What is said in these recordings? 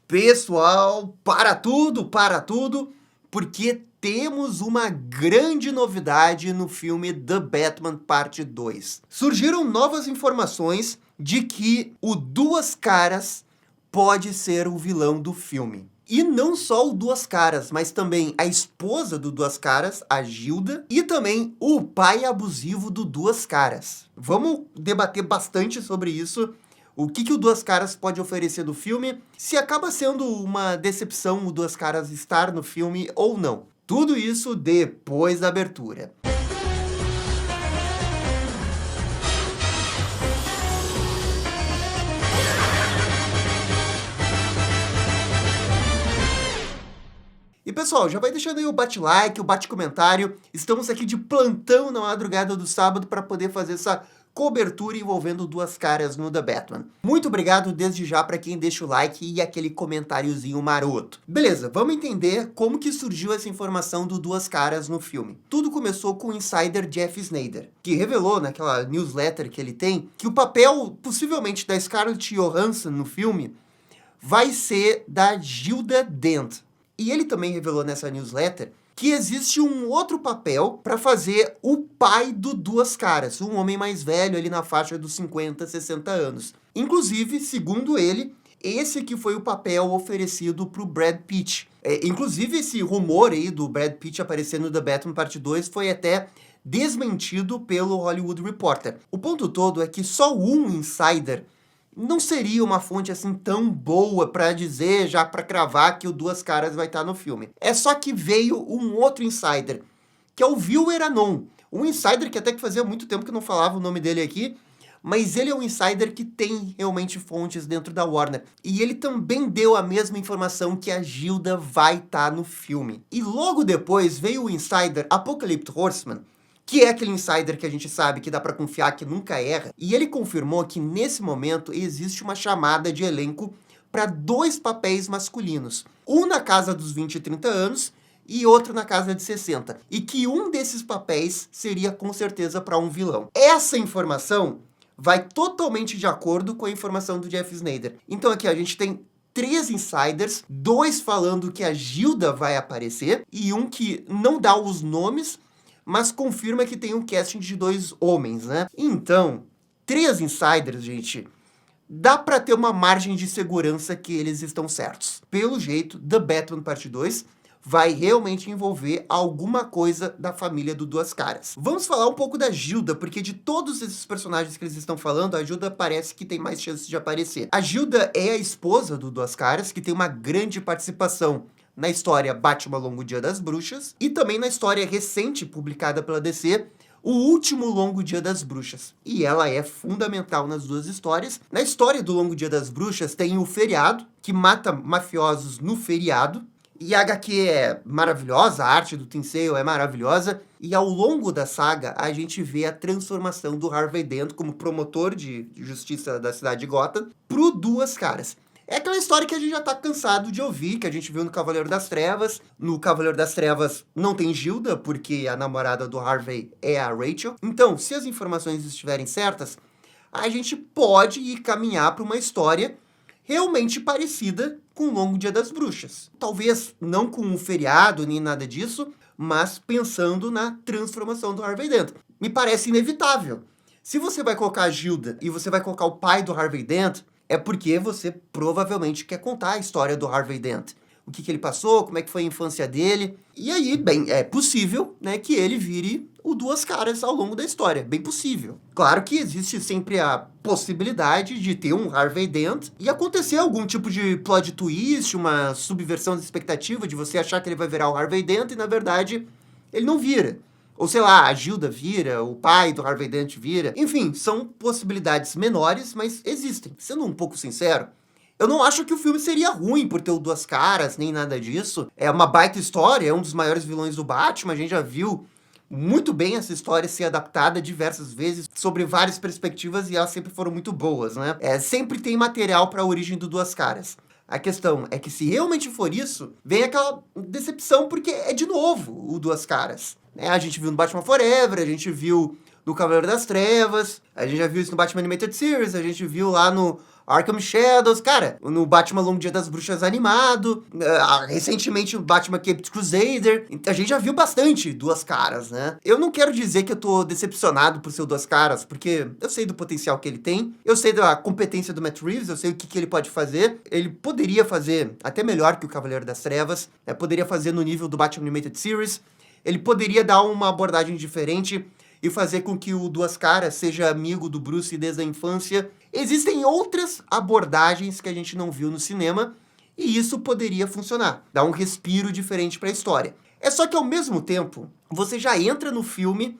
Pessoal, para tudo, porque temos uma grande novidade no filme The Batman Parte 2. Surgiram novas informações de que o Duas Caras pode ser o vilão do filme. E não só o Duas Caras, mas também a esposa do Duas Caras, a Gilda, e também o pai abusivo do Duas Caras. Vamos debater bastante sobre isso. O que o Duas Caras pode oferecer no filme, se acaba sendo uma decepção o Duas Caras estar no filme ou não. Tudo isso depois da abertura. E pessoal, já vai deixando aí o bate-like, o bate-comentário. Estamos aqui de plantão na madrugada do sábado para poder fazer essa cobertura envolvendo Duas Caras no The Batman. Muito obrigado desde já para quem deixa o like e aquele comentáriozinho maroto. Beleza, vamos entender como que surgiu essa informação do Duas Caras no filme. Tudo começou com o insider Jeff Sneider, que revelou naquela newsletter que ele tem que o papel, possivelmente, da Scarlett Johansson no filme vai ser da Gilda Dent. E ele também revelou nessa newsletter que existe um outro papel para fazer o pai do Duas Caras, um homem mais velho ali na faixa dos 50, 60 anos. Inclusive, segundo ele, esse que foi o papel oferecido para o Brad Pitt. Inclusive, esse rumor aí do Brad Pitt aparecer no The Batman Parte 2 foi até desmentido pelo Hollywood Reporter. O ponto todo é que só um insider não seria uma fonte assim tão boa para dizer, já para cravar que o Duas Caras vai estar no filme. É só que veio um outro insider, que é o Viewer Anon. Um insider que até que fazia muito tempo que eu não falava o nome dele aqui, mas ele é um insider que tem realmente fontes dentro da Warner. E ele também deu a mesma informação que a Gilda vai estar no filme. E logo depois veio o insider Apocalypse Horseman, que é aquele insider que a gente sabe que dá pra confiar, que nunca erra, e ele confirmou que nesse momento existe uma chamada de elenco para 2 papéis masculinos. Um na casa dos 20 e 30 anos e outro na casa de 60. E que um desses papéis seria com certeza para um vilão. Essa informação vai totalmente de acordo com a informação do Jeff Sneider. Então aqui a gente tem 3 insiders, 2 falando que a Gilda vai aparecer e um que não dá os nomes, mas confirma que tem um casting de 2 homens, né? Então, 3 insiders, gente, dá pra ter uma margem de segurança que eles estão certos. Pelo jeito, The Batman Parte 2 vai realmente envolver alguma coisa da família do Duas Caras. Vamos falar um pouco da Gilda, porque de todos esses personagens que eles estão falando, a Gilda parece que tem mais chances de aparecer. A Gilda é a esposa do Duas Caras, que tem uma grande participação na história Batman Longo Dia das Bruxas, e também na história recente publicada pela DC, O Último Longo Dia das Bruxas. E ela é fundamental nas 2 histórias. Na história do Longo Dia das Bruxas tem o feriado, que mata mafiosos no feriado, e a HQ é maravilhosa, a arte do Tim Sale é maravilhosa, e ao longo da saga a gente vê a transformação do Harvey Dent como promotor de justiça da cidade de Gotham pro Duas Caras. É aquela história que a gente já tá cansado de ouvir, que a gente viu no Cavaleiro das Trevas. No Cavaleiro das Trevas não tem Gilda, porque a namorada do Harvey é a Rachel. Então, se as informações estiverem certas, a gente pode ir caminhar para uma história realmente parecida com o Longo Dia das Bruxas. Talvez não com um feriado nem nada disso, mas pensando na transformação do Harvey Dent. Me parece inevitável. Se você vai colocar a Gilda e você vai colocar o pai do Harvey Dent, é porque você provavelmente quer contar a história do Harvey Dent. O que ele passou, como é que foi a infância dele. E aí, bem, é possível, né, que ele vire o Duas Caras ao longo da história. Bem possível. Claro que existe sempre a possibilidade de ter um Harvey Dent e acontecer algum tipo de plot twist, uma subversão da expectativa de você achar que ele vai virar o Harvey Dent e, na verdade, ele não vira. Ou sei lá, a Gilda vira, o pai do Harvey Dent vira. Enfim, são possibilidades menores, mas existem. Sendo um pouco sincero, eu não acho que o filme seria ruim por ter o Duas Caras, nem nada disso. É uma baita história, é um dos maiores vilões do Batman. A gente já viu muito bem essa história ser adaptada diversas vezes, sobre várias perspectivas, e elas sempre foram muito boas, né? Sempre tem material para a origem do Duas Caras. A questão é que se realmente for isso, vem aquela decepção, porque é de novo o Duas Caras. A gente viu no Batman Forever, a gente viu no Cavaleiro das Trevas, a gente já viu isso no Batman Animated Series, a gente viu lá no Arkham Shadows, cara, no Batman Longo Dia das Bruxas animado, recentemente o Batman Caped Crusader, a gente já viu bastante Duas Caras, né? Eu não quero dizer que eu tô decepcionado por ser Duas Caras, porque eu sei do potencial que ele tem, eu sei da competência do Matt Reeves, eu sei o que ele pode fazer, ele poderia fazer até melhor que o Cavaleiro das Trevas, poderia fazer no nível do Batman Animated Series, ele poderia dar uma abordagem diferente e fazer com que o Duas Caras seja amigo do Bruce desde a infância. Existem outras abordagens que a gente não viu no cinema, e isso poderia funcionar, dar um respiro diferente para a história. É só que ao mesmo tempo, você já entra no filme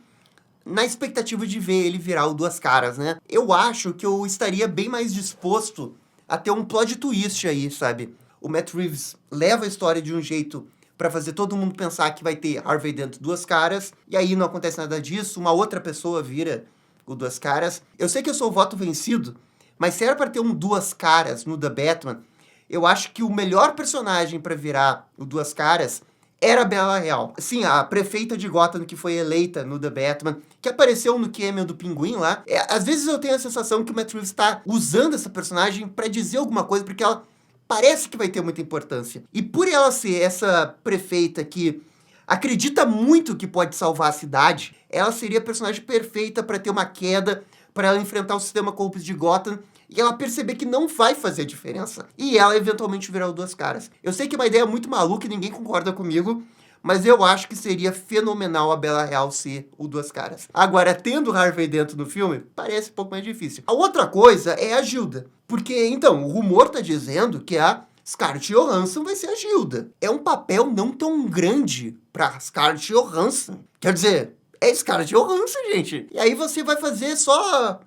na expectativa de ver ele virar o Duas Caras, né? Eu acho que eu estaria bem mais disposto a ter um plot twist aí, sabe? O Matt Reeves leva a história de um jeito pra fazer todo mundo pensar que vai ter Harvey Dent Duas Caras, e aí não acontece nada disso, uma outra pessoa vira o Duas Caras. Eu sei que eu sou o voto vencido, mas se era pra ter um Duas Caras no The Batman, eu acho que o melhor personagem pra virar o Duas Caras era a Bela Real. Sim, a prefeita de Gotham que foi eleita no The Batman, que apareceu no cameo do Pinguim lá. Às vezes eu tenho a sensação que o Matt Reeves tá usando essa personagem pra dizer alguma coisa, porque ela parece que vai ter muita importância. E por ela ser essa prefeita que acredita muito que pode salvar a cidade, ela seria a personagem perfeita para ter uma queda, para ela enfrentar o sistema corrupto de Gotham e ela perceber que não vai fazer diferença. E ela eventualmente virar o Duas Caras. Eu sei que é uma ideia muito maluca e ninguém concorda comigo, mas eu acho que seria fenomenal a Bela Real ser o Duas Caras. Agora, tendo Harvey Dent no filme, parece um pouco mais difícil. A outra coisa é a Gilda. Porque, então, o rumor tá dizendo que a Scarlett Johansson vai ser a Gilda. É um papel não tão grande pra Scarlett Johansson. Quer dizer, é Scarlett Johansson, gente. E aí você vai fazer só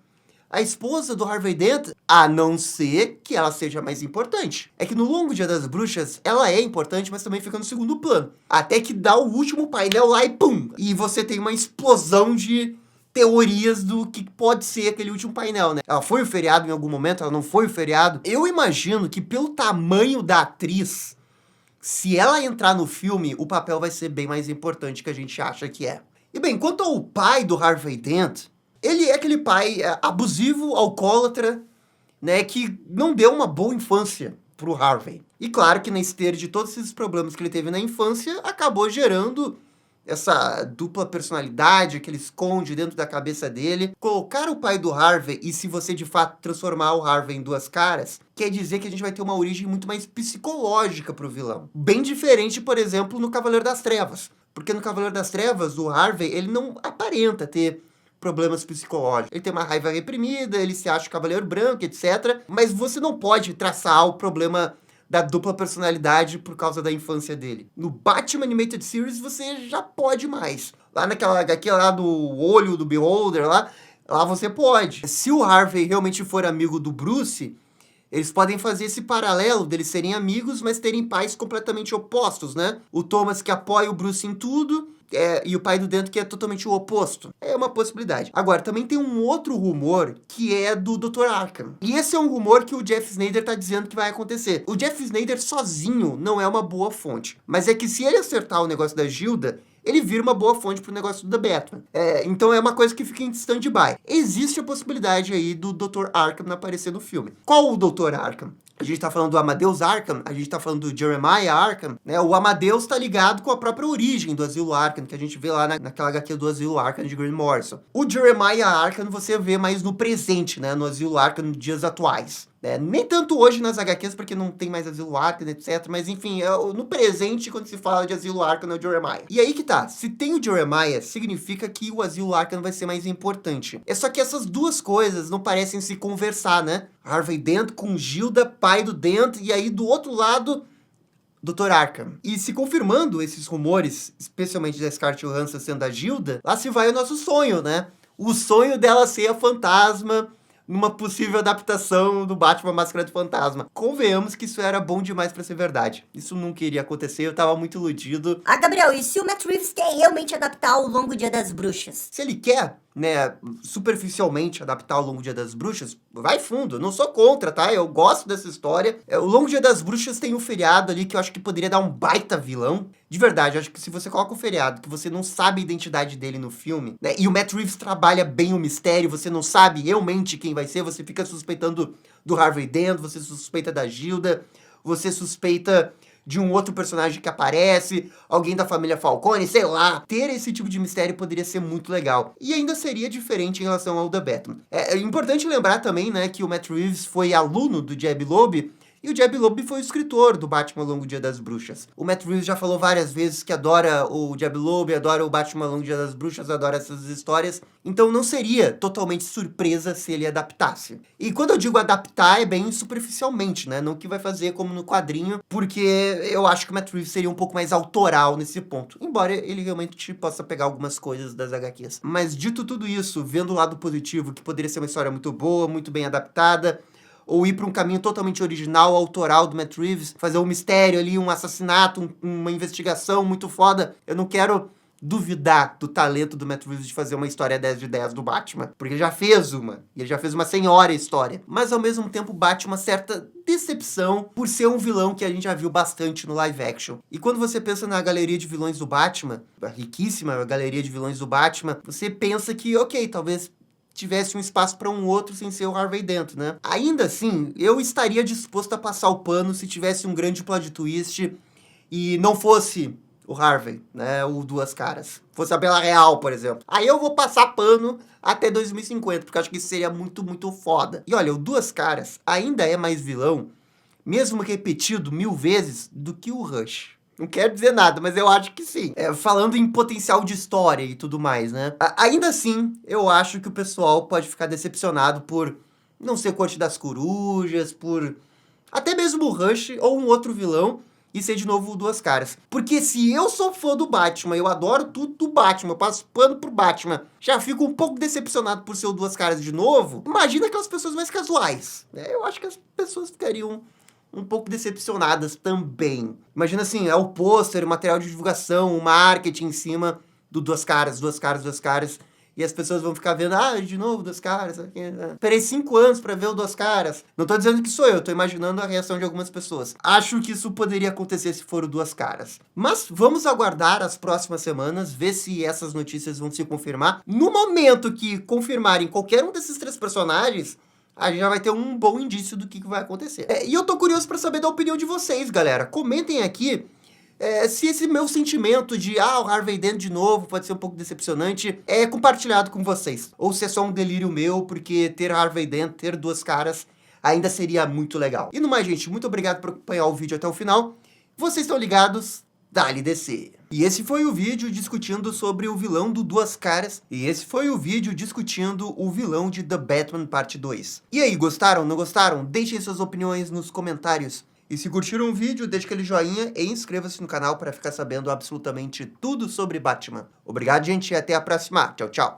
a esposa do Harvey Dent, a não ser que ela seja mais importante. É que no Longo Dia das Bruxas, ela é importante, mas também fica no segundo plano. Até que dá o último painel lá e pum! E você tem uma explosão de teorias do que pode ser aquele último painel, né? Ela foi o feriado em algum momento, ela não foi o feriado. Eu imagino que pelo tamanho da atriz, se ela entrar no filme, o papel vai ser bem mais importante que a gente acha que é. E bem, quanto ao pai do Harvey Dent, ele é aquele pai abusivo, alcoólatra, né, que não deu uma boa infância pro Harvey. E claro que na esteira de todos esses problemas que ele teve na infância, acabou gerando essa dupla personalidade que ele esconde dentro da cabeça dele. Colocar o pai do Harvey, e se você de fato transformar o Harvey em Duas Caras, quer dizer que a gente vai ter uma origem muito mais psicológica pro vilão. Bem diferente, por exemplo, no Cavaleiro das Trevas. Porque no Cavaleiro das Trevas, o Harvey, ele não aparenta ter problemas psicológicos. Ele tem uma raiva reprimida, ele se acha cavaleiro branco, etc. Mas você não pode traçar o problema da dupla personalidade por causa da infância dele. No Batman Animated Series você já pode mais. Lá naquela HQ lá do olho do Beholder, lá você pode. Se o Harvey realmente for amigo do Bruce, eles podem fazer esse paralelo deles serem amigos, mas terem pais completamente opostos, né? O Thomas que apoia o Bruce em tudo, e o pai do Dent que é totalmente o oposto. É uma possibilidade. Agora, também tem um outro rumor que é do Dr. Arkham. E esse é um rumor que o Jeff Snyder tá dizendo que vai acontecer. O Jeff Snyder sozinho não é uma boa fonte. Mas é que se ele acertar o negócio da Gilda, ele vira uma boa fonte pro negócio do The Batman. Então é uma coisa que fica em stand-by. Existe a possibilidade aí do Dr. Arkham aparecer no filme. Qual o Dr. Arkham? A gente tá falando do Amadeus Arkham, a gente tá falando do Jeremiah Arkham, né? O Amadeus tá ligado com a própria origem do Asilo Arkham, que a gente vê lá naquela HQ do Asilo Arkham de Grant Morrison. O Jeremiah Arkham você vê mais no presente, né? No Asilo Arkham nos dias atuais. Nem tanto hoje nas HQs, porque não tem mais Asilo Arkham, etc. Mas enfim, no presente, quando se fala de Asilo Arkham, é o Jeremiah. E aí que tá, se tem o Jeremiah, significa que o Asilo Arkham vai ser mais importante. É só que essas duas coisas não parecem se conversar, né? Harvey Dent com Gilda, pai do Dent, e aí do outro lado, Dr. Arkham. E se confirmando esses rumores, especialmente da Scarlett Johansson sendo a Gilda, lá se vai o nosso sonho, né? O sonho dela ser a fantasma numa possível adaptação do Batman Máscara do Fantasma. Convenhamos que isso era bom demais pra ser verdade. Isso nunca iria acontecer, eu tava muito iludido. Gabriel, e se o Matt Reeves quer realmente adaptar o Longo Dia das Bruxas? Se ele quer, né, superficialmente adaptar o Longo Dia das Bruxas, vai fundo, eu não sou contra, tá? Eu gosto dessa história. O Longo Dia das Bruxas tem um feriado ali que eu acho que poderia dar um baita vilão. De verdade, eu acho que se você coloca um feriado que você não sabe a identidade dele no filme, né, e o Matt Reeves trabalha bem o mistério, você não sabe realmente quem vai ser, você fica suspeitando do Harvey Dent, você suspeita da Gilda, você suspeita de um outro personagem que aparece, alguém da família Falcone, sei lá. Ter esse tipo de mistério poderia ser muito legal. E ainda seria diferente em relação ao The Batman. É importante lembrar também, né, que o Matt Reeves foi aluno do Jeb Loeb, e o Jeb Loeb foi o escritor do Batman Longo Dia das Bruxas. O Matt Reeves já falou várias vezes que adora o Jeb Loeb, adora o Batman Longo Dia das Bruxas, adora essas histórias. Então não seria totalmente surpresa se ele adaptasse. E quando eu digo adaptar, é bem superficialmente, né? Não que vai fazer como no quadrinho, porque eu acho que o Matt Reeves seria um pouco mais autoral nesse ponto. Embora ele realmente possa pegar algumas coisas das HQs. Mas dito tudo isso, vendo o lado positivo, que poderia ser uma história muito boa, muito bem adaptada, ou ir para um caminho totalmente original, autoral do Matt Reeves, fazer um mistério ali, um assassinato, uma investigação muito foda. Eu não quero duvidar do talento do Matt Reeves de fazer uma história 10 de 10 do Batman, porque ele já fez uma, e ele já fez uma senhora história. Mas ao mesmo tempo bate uma certa decepção por ser um vilão que a gente já viu bastante no live action. E quando você pensa na galeria de vilões do Batman, a riquíssima galeria de vilões do Batman, você pensa que, ok, talvez tivesse um espaço para um outro sem ser o Harvey Dent, né? Ainda assim, eu estaria disposto a passar o pano se tivesse um grande plot twist e não fosse o Harvey, né? O Duas Caras. Fosse a Bela Real, por exemplo. Aí eu vou passar pano até 2050, porque eu acho que isso seria muito, muito foda. E olha, o Duas Caras ainda é mais vilão, mesmo repetido 1000 vezes, do que o Rush. Não quero dizer nada, mas eu acho que sim. Falando em potencial de história e tudo mais, né? Ainda assim, eu acho que o pessoal pode ficar decepcionado por não ser Corte das Corujas, por até mesmo o Rush ou um outro vilão e ser de novo o Duas Caras. Porque se eu sou fã do Batman, eu adoro tudo do Batman, eu passo pano pro Batman, já fico um pouco decepcionado por ser o Duas Caras de novo, imagina aquelas pessoas mais casuais, né? Eu acho que as pessoas ficariam um pouco decepcionadas também. Imagina assim, é o pôster, o material de divulgação, o marketing em cima do Duas Caras, Duas Caras, Duas Caras, e as pessoas vão ficar vendo, de novo Duas Caras, esperei 5 anos pra ver o Duas Caras. Não tô dizendo que sou eu, tô imaginando a reação de algumas pessoas. Acho que isso poderia acontecer se for o Duas Caras. Mas vamos aguardar as próximas semanas, ver se essas notícias vão se confirmar. No momento que confirmarem qualquer um desses 3 personagens, a gente já vai ter um bom indício do que vai acontecer. E eu tô curioso pra saber da opinião de vocês, galera. Comentem aqui se esse meu sentimento de, o Harvey Dent de novo pode ser um pouco decepcionante, é compartilhado com vocês. Ou se é só um delírio meu, porque ter Harvey Dent, ter Duas Caras, ainda seria muito legal. E no mais, gente, muito obrigado por acompanhar o vídeo até o final. Vocês estão ligados? Dá-lhe descer. E esse foi o vídeo discutindo sobre o vilão do Duas Caras. E esse foi o vídeo discutindo o vilão de The Batman Parte 2. E aí, gostaram? Não gostaram? Deixem suas opiniões nos comentários. E se curtiram o vídeo, deixe aquele joinha e inscreva-se no canal para ficar sabendo absolutamente tudo sobre Batman. Obrigado, gente, e até a próxima. Tchau, tchau.